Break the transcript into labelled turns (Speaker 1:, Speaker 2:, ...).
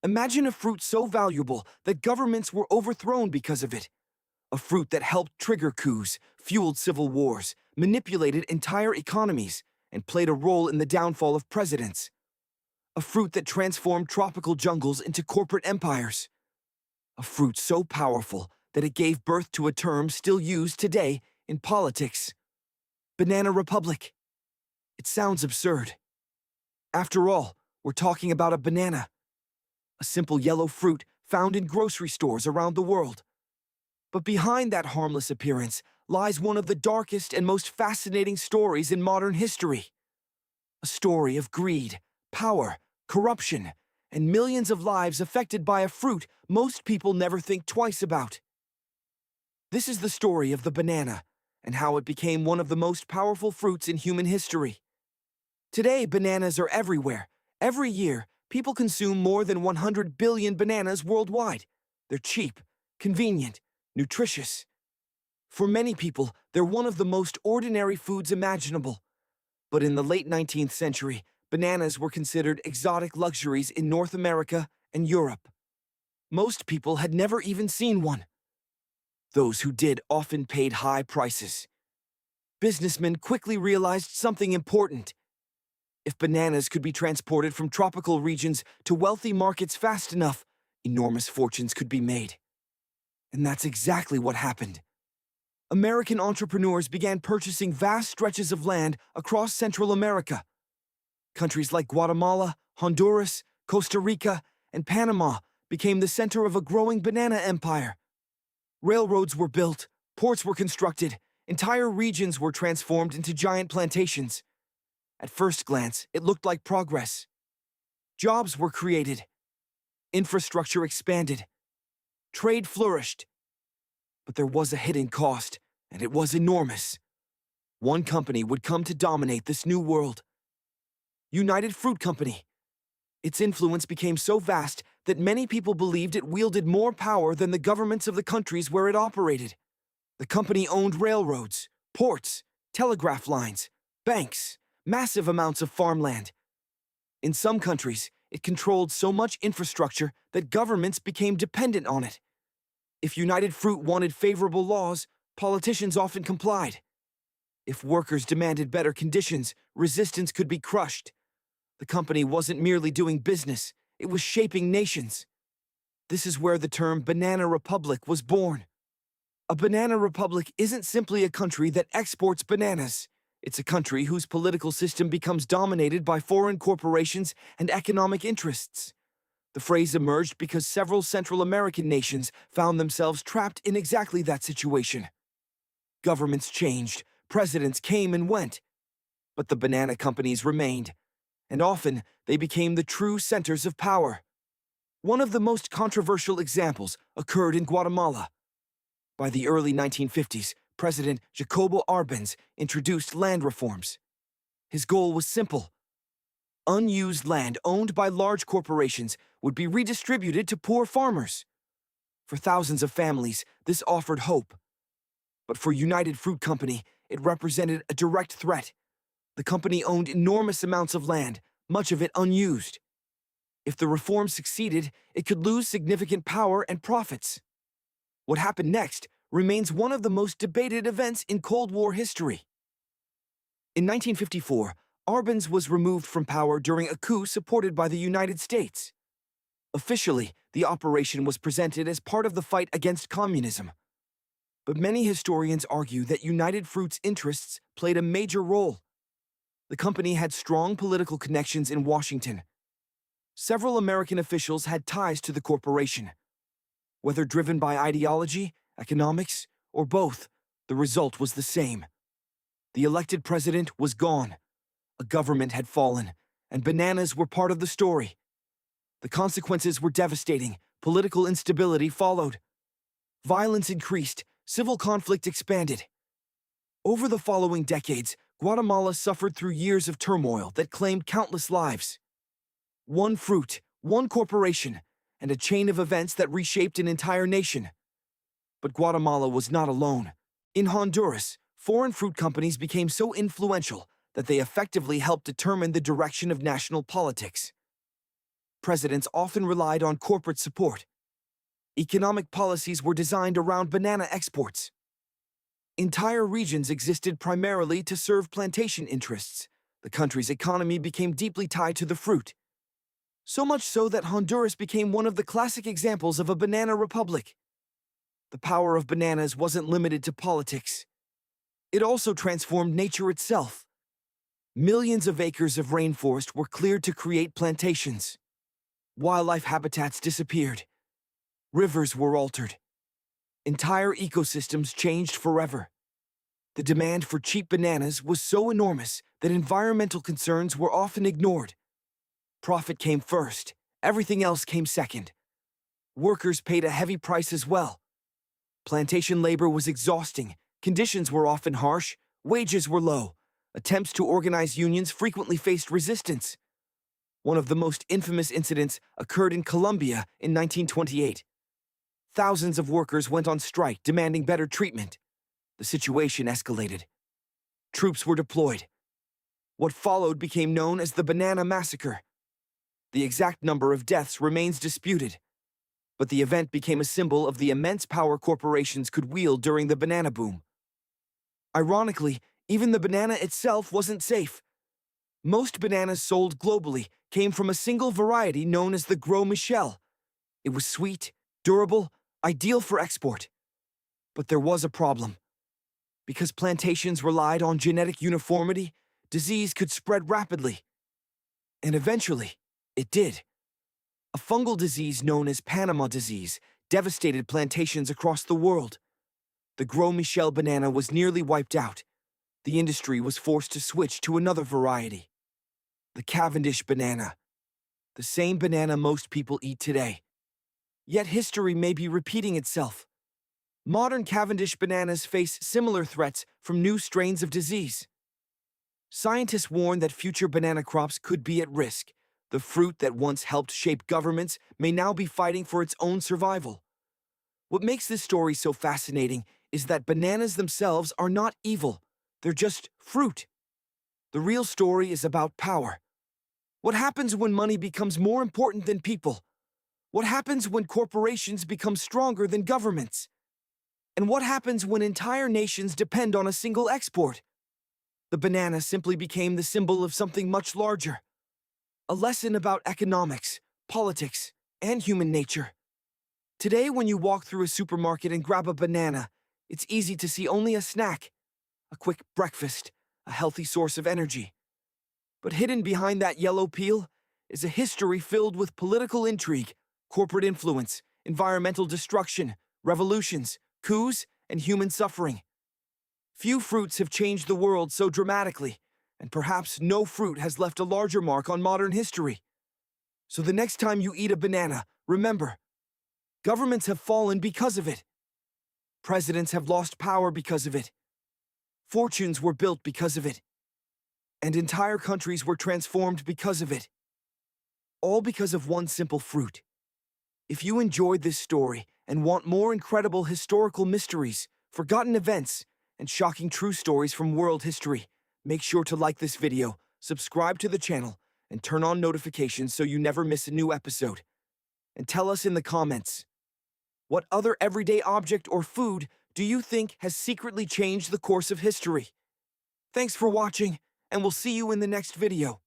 Speaker 1: Imagine a fruit so valuable that governments were overthrown because of it. A fruit that helped trigger coups, fueled civil wars, manipulated entire economies, and played a role in the downfall of presidents. A fruit that transformed tropical jungles into corporate empires. A fruit so powerful that it gave birth to a term still used today in politics: Banana Republic. It sounds absurd. After all, we're talking about a banana, a simple yellow fruit found in grocery stores around the world. But behind that harmless appearance lies one of the darkest and most fascinating stories in modern history. A story of greed, power, corruption, and millions of lives affected by a fruit most people never think twice about. This is the story of the banana and how it became one of the most powerful fruits in human history. Today, bananas are everywhere. Every year, people consume more than 100 billion bananas worldwide. They're cheap, convenient, nutritious. For many people, they're one of the most ordinary foods imaginable. But in the late 19th century, bananas were considered exotic luxuries in North America and Europe. Most people had never even seen one. Those who did often paid high prices. Businessmen quickly realized something important. If bananas could be transported from tropical regions to wealthy markets fast enough, enormous fortunes could be made. And that's exactly what happened. American entrepreneurs began purchasing vast stretches of land across Central America. Countries like Guatemala, Honduras, Costa Rica, and Panama became the center of a growing banana empire. Railroads were built, ports were constructed, entire regions were transformed into giant plantations. At first glance, it looked like progress. Jobs were created. Infrastructure expanded. Trade flourished. But there was a hidden cost, and it was enormous. One company would come to dominate this new world: United Fruit Company. Its influence became so vast that many people believed it wielded more power than the governments of the countries where it operated. The company owned railroads, ports, telegraph lines, banks, massive amounts of farmland. In some countries, it controlled so much infrastructure that governments became dependent on it. If United Fruit wanted favorable laws, politicians often complied. If workers demanded better conditions, resistance could be crushed. The company wasn't merely doing business, it was shaping nations. This is where the term Banana Republic was born. A banana republic isn't simply a country that exports bananas. It's a country whose political system becomes dominated by foreign corporations and economic interests. The phrase emerged because several Central American nations found themselves trapped in exactly that situation. Governments changed, presidents came and went, but the banana companies remained, and often they became the true centers of power. One of the most controversial examples occurred in Guatemala. By the early 1950s, President Jacobo Arbenz introduced land reforms. His goal was simple: unused land owned by large corporations would be redistributed to poor farmers. For thousands of families, this offered hope. But for United Fruit Company, it represented a direct threat. The company owned enormous amounts of land, much of it unused. If the reform succeeded, it could lose significant power and profits. What happened next remains one of the most debated events in Cold War history. In 1954, Arbenz was removed from power during a coup supported by the United States. Officially, the operation was presented as part of the fight against communism. But many historians argue that United Fruit's interests played a major role. The company had strong political connections in Washington. Several American officials had ties to the corporation. Whether driven by ideology, economics, or both, the result was the same. The elected president was gone. A government had fallen, and bananas were part of the story. The consequences were devastating. Political instability followed. Violence increased. Civil conflict expanded. Over the following decades, Guatemala suffered through years of turmoil that claimed countless lives. One fruit, one corporation, and a chain of events that reshaped an entire nation. But Guatemala was not alone. In Honduras, foreign fruit companies became so influential that they effectively helped determine the direction of national politics. Presidents often relied on corporate support. Economic policies were designed around banana exports. Entire regions existed primarily to serve plantation interests. The country's economy became deeply tied to the fruit. So much so that Honduras became one of the classic examples of a banana republic. The power of bananas wasn't limited to politics. It also transformed nature itself. Millions of acres of rainforest were cleared to create plantations. Wildlife habitats disappeared. Rivers were altered. Entire ecosystems changed forever. The demand for cheap bananas was so enormous that environmental concerns were often ignored. Profit came first, everything else came second. Workers paid a heavy price as well. Plantation labor was exhausting, conditions were often harsh, wages were low. Attempts to organize unions frequently faced resistance. One of the most infamous incidents occurred in Colombia in 1928. Thousands of workers went on strike demanding better treatment. The situation escalated. Troops were deployed. What followed became known as the Banana Massacre. The exact number of deaths remains disputed, but the event became a symbol of the immense power corporations could wield during the banana boom. Ironically, even the banana itself wasn't safe. Most bananas sold globally came from a single variety known as the Gros Michel. It was sweet, durable, ideal for export. But there was a problem. Because plantations relied on genetic uniformity, disease could spread rapidly. And eventually, it did. A fungal disease known as Panama disease devastated plantations across the world. The Gros Michel banana was nearly wiped out. The industry was forced to switch to another variety. The Cavendish banana. The same banana most people eat today. Yet history may be repeating itself. Modern Cavendish bananas face similar threats from new strains of disease. Scientists warn that future banana crops could be at risk. The fruit that once helped shape governments may now be fighting for its own survival. What makes this story so fascinating is that bananas themselves are not evil. They're just fruit. The real story is about power. What happens when money becomes more important than people? What happens when corporations become stronger than governments? And what happens when entire nations depend on a single export? The banana simply became the symbol of something much larger. A lesson about economics, politics, and human nature. Today, when you walk through a supermarket and grab a banana, it's easy to see only a snack, a quick breakfast, a healthy source of energy. But hidden behind that yellow peel is a history filled with political intrigue, corporate influence, environmental destruction, revolutions, coups, and human suffering. Few fruits have changed the world so dramatically, and perhaps no fruit has left a larger mark on modern history. So the next time you eat a banana, remember, governments have fallen because of it. Presidents have lost power because of it. Fortunes were built because of it. And entire countries were transformed because of it. All because of one simple fruit. If you enjoyed this story and want more incredible historical mysteries, forgotten events, and shocking true stories from world history, make sure to like this video, subscribe to the channel, and turn on notifications so you never miss a new episode. And tell us in the comments, what other everyday object or food do you think has secretly changed the course of history? Thanks for watching, and we'll see you in the next video.